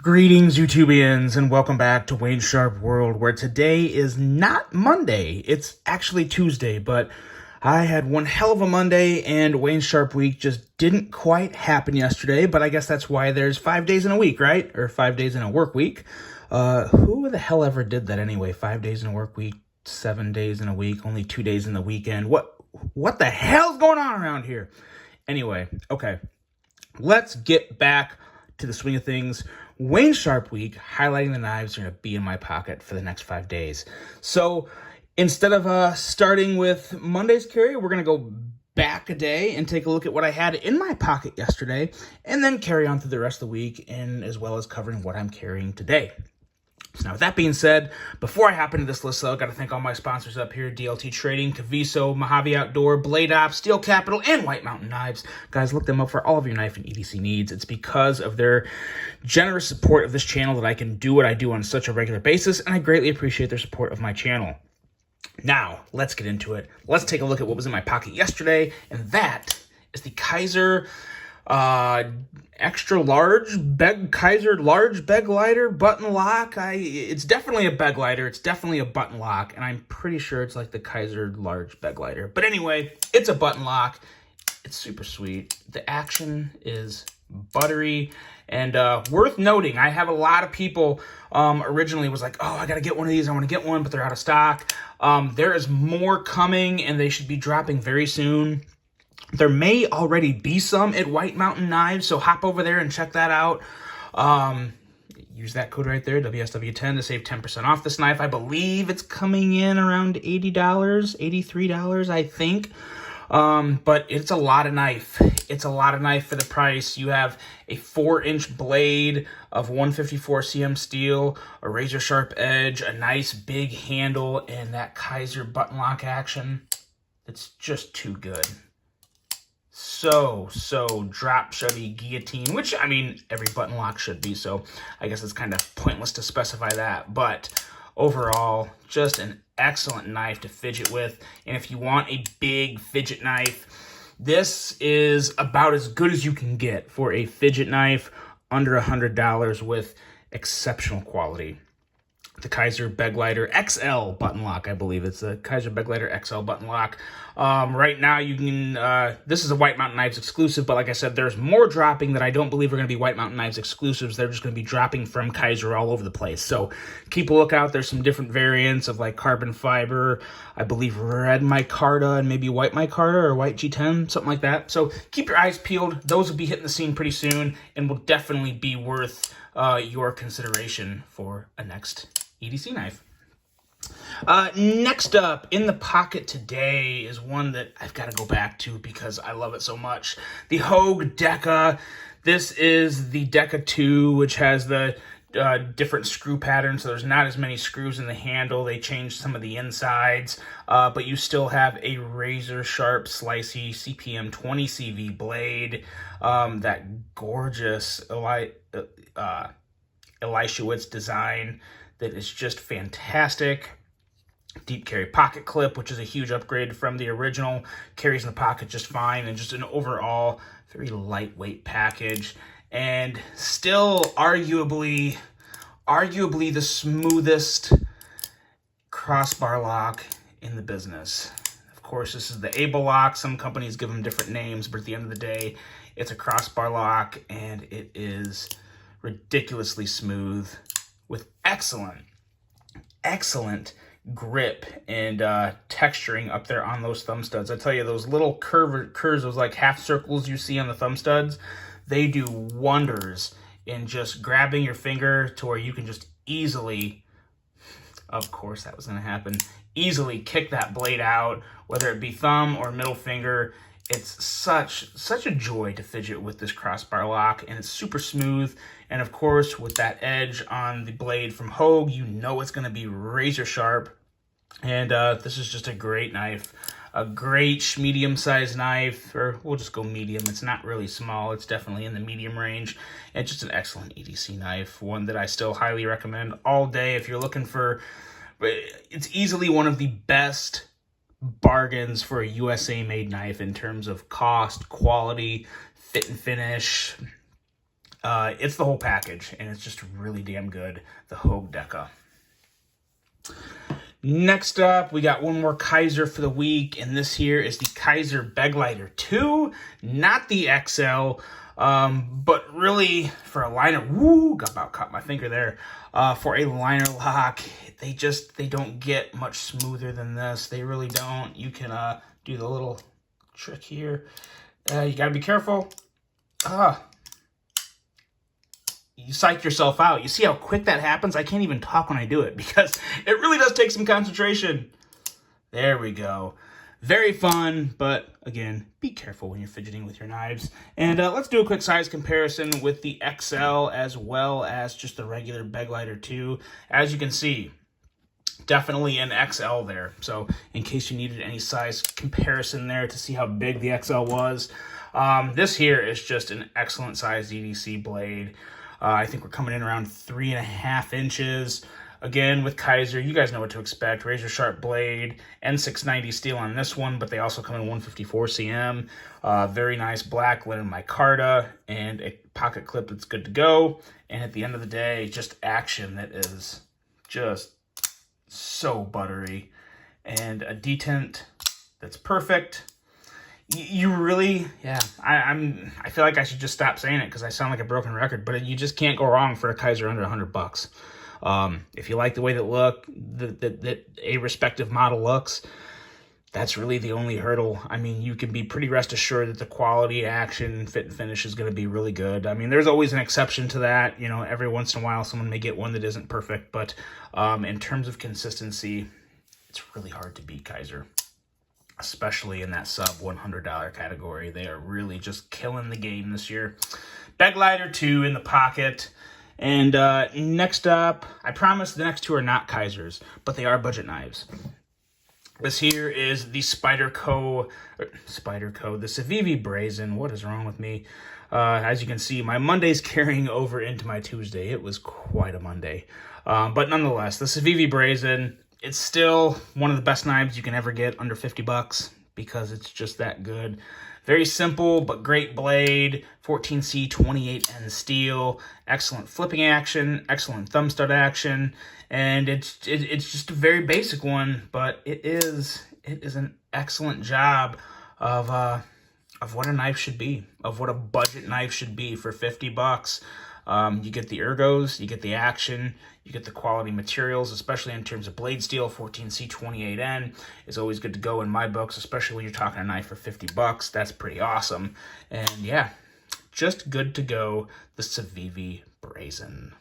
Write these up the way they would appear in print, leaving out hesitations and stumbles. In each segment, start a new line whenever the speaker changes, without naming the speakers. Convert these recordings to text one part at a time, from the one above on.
Greetings, YouTubians, and welcome back to Wayne Sharp World, where today is not Monday. It's actually Tuesday, but I had one hell of a Monday, and Wayne Sharp Week just didn't quite happen yesterday, but I guess that's why there's 5 days in a week, right? Or 5 days in a work week. Who the hell ever did that anyway? 5 days in a work week, 7 days in a week, only 2 days in the weekend. What the hell's going on around here? Anyway, okay, let's get back to the swing of things. Wayne Sharp Week, highlighting the knives are going to be in my pocket for the next 5 days. So instead of starting with Monday's carry, we're going to go back a day and take a look at what I had in my pocket yesterday, and then carry on through the rest of the week, and as well as covering what I'm carrying today. So now with that being said, before I hop into this list, though, I've got to thank all my sponsors up here: DLT Trading, Caviso, Mojave Outdoor, Blade Ops, Steel Capital, and White Mountain Knives. Guys, look them up for all of your knife and EDC needs. It's because of their generous support of this channel that I can do what I do on such a regular basis, and I greatly appreciate their support of my channel. Now, let's get into it. Let's take a look at what was in my pocket yesterday, and that is the Kaiser extra large Kaiser large Beglider button lock. It's definitely a Beglider. It's definitely a button lock, and I'm pretty sure it's like the Kaiser large Beglider. But anyway, it's a button lock. It's super sweet. The action is buttery and worth noting. I have a lot of people originally was like, oh, I gotta get one of these. I want to get one, but they're out of stock. There is more coming, and they should be dropping very soon. There may already be some at White Mountain Knives, so hop over there and check that out. Use that code right there, WSW-10, to save 10% off this knife. I believe it's coming in around $80, $83, I think. But it's a lot of knife. It's a lot of knife for the price. You have a 4-inch blade of 154 cm steel, a razor sharp edge, a nice big handle, and that Kaiser button lock action. It's just too good. So drop shutty guillotine, which, I mean, every button lock should be, so I guess it's kind of pointless to specify that. But overall, just an excellent knife to fidget with. And if you want a big fidget knife, this is about as good as you can get for a fidget knife under $100 with exceptional quality. The Kaiser Beglider XL button lock, I believe. It's the Kaiser Beglider XL button lock. Right now, you can, this is a White Mountain Knives exclusive, but like I said, there's more dropping that I don't believe are going to be White Mountain Knives exclusives. They're just going to be dropping from Kaiser all over the place. So keep a lookout. There's some different variants of like carbon fiber, I believe red micarta, and maybe white micarta or white G10, something like that. So keep your eyes peeled. Those will be hitting the scene pretty soon and will definitely be worth your consideration for a next EDC knife. Next up in the pocket today is one that I've got to go back to because I love it so much. The Hogue Deca. This is the Deca 2, which has the different screw patterns, so there's not as many screws in the handle. They changed some of the insides, but you still have a razor sharp, slicey CPM 20 CV blade. That gorgeous Elishewitz design that is just fantastic. Deep carry pocket clip, which is a huge upgrade from the original. Carries in the pocket just fine, and just an overall very lightweight package. And still arguably the smoothest crossbar lock in the business. Of course, this is the Able lock. Some companies give them different names, but at the end of the day, it's a crossbar lock, and it is ridiculously smooth with excellent grip and texturing up there on those thumb studs. I tell you, those little curves, those like half circles you see on the thumb studs, they do wonders in just grabbing your finger to where you can just easily, of course that was going to happen, easily kick that blade out, whether it be thumb or middle finger. It's such a joy to fidget with this crossbar lock, and it's super smooth. And of course, with that edge on the blade from Hogue, you know it's going to be razor sharp. And this is just a great knife, a great medium-sized knife, or we'll just go medium. It's not really small. It's definitely in the medium range. And just an excellent EDC knife, one that I still highly recommend all day if you're looking for. It's easily one of the best bargains for a USA-made knife in terms of cost, quality, fit and finish. It's the whole package, and it's just really damn good, the Hogue Deca. Next up, we got one more Kaiser for the week, and this here is the Kizer Beglider 2, not the XL, but really for a liner, got about caught my finger there, for a liner lock, they don't get much smoother than this. They really don't. You can do the little trick here. You gotta be careful. You psych yourself out. You see how quick that happens? I can't even talk when I do it because it really does take some concentration. There we go. Very fun, but again, be careful when you're fidgeting with your knives. And let's do a quick size comparison with the XL as well as just the regular Beglider 2. As you can see, definitely an XL there. So in case you needed any size comparison there to see how big the XL was, this here is just an excellent size DDC blade. I think we're coming in around 3.5 inches. Again, with Kaiser, you guys know what to expect. Razor sharp blade, N690 steel on this one, but they also come in 154 cm. Very nice black linen micarta, and a pocket clip that's good to go. And at the end of the day, just action that is just so buttery. And a detent that's perfect. You really, yeah, I feel like I should just stop saying it because I sound like a broken record, but you just can't go wrong for a Kaiser under $100. If you like the way that a respective model looks, that's really the only hurdle. I mean, you can be pretty rest assured that the quality, action, fit, and finish is going to be really good. I mean, there's always an exception to that. You know, every once in a while, someone may get one that isn't perfect, but in terms of consistency, it's really hard to beat Kaiser, especially in that sub $100 category. They are really just killing the game this year. Beglider 2 in the pocket. And next up, I promise the next two are not Kaisers, but they are budget knives. This here is the Spyderco, the Civivi Brazen. What is wrong with me? As you can see, my Monday's carrying over into my Tuesday. It was quite a Monday. But nonetheless, the Civivi Brazen, it's still one of the best knives you can ever get under $50 because it's just that good. Very simple, but great blade, 14C 28N steel, excellent flipping action, excellent thumb stud action, and it's just a very basic one, but it is an excellent job of what a knife should be, of what a budget knife should be for $50. You get the ergos, you get the action, you get the quality materials, especially in terms of blade steel. 14C 28N is always good to go in my books, especially when you're talking a knife for $50. That's pretty awesome. And yeah, just good to go, the Civivi Brazen.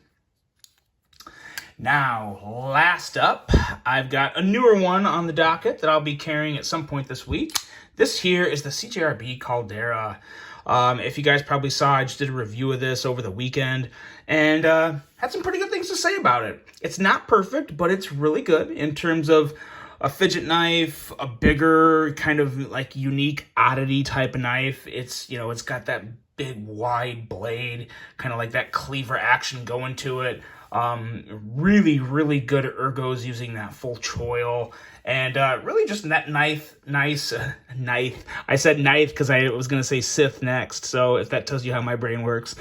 Now, last up, I've got a newer one on the docket that I'll be carrying at some point this week. This here is the CJRB Caldera. If you guys probably saw, I just did a review of this over the weekend and had some pretty good things to say about it. It's not perfect, but it's really good in terms of a fidget knife, a bigger kind of like unique oddity type of knife. It's, you know, it's got that big wide blade, kind of like that cleaver action going to it. Really, really good ergos using that full choil. And really just that knife. I said knife because I was going to say Sith next. So if that tells you how my brain works.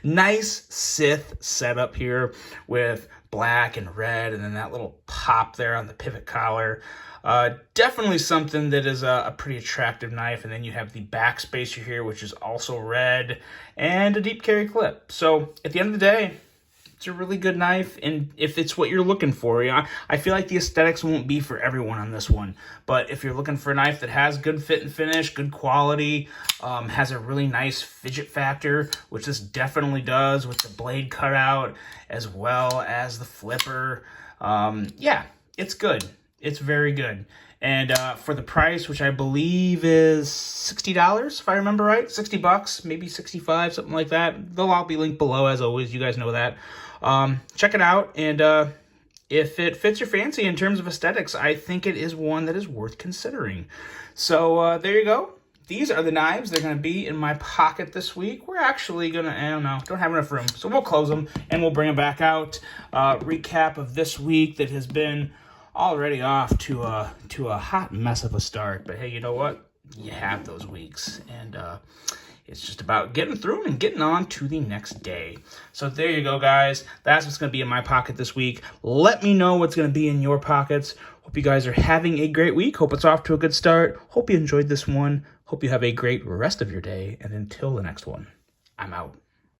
Nice Sith setup here with black and red and then that little pop there on the pivot collar. Definitely something that is a pretty attractive knife. And then you have the back spacer here, which is also red, and a deep carry clip. So at the end of the day, it's a really good knife, and if it's what you're looking for, you know, I feel like the aesthetics won't be for everyone on this one, but if you're looking for a knife that has good fit and finish, good quality, has a really nice fidget factor, which this definitely does with the blade cutout, as well as the flipper, yeah, it's good. It's very good. And for the price, which I believe is $60, if I remember right, $60, maybe 65, something like that. They'll all be linked below, as always. You guys know that. Check it out, and if it fits your fancy in terms of aesthetics, I think it is one that is worth considering. So there you go. These are the knives. They're going to be in my pocket this week. We're actually going to, I don't know, don't have enough room, so we'll close them, and we'll bring them back out. Recap of this week that has been already off to a hot mess of a start, but hey, you know what? You have those weeks, and It's just about getting through and getting on to the next day. So there you go, guys. That's what's going to be in my pocket this week. Let me know what's going to be in your pockets. Hope you guys are having a great week. Hope it's off to a good start. Hope you enjoyed this one. Hope you have a great rest of your day. And until the next one, I'm out.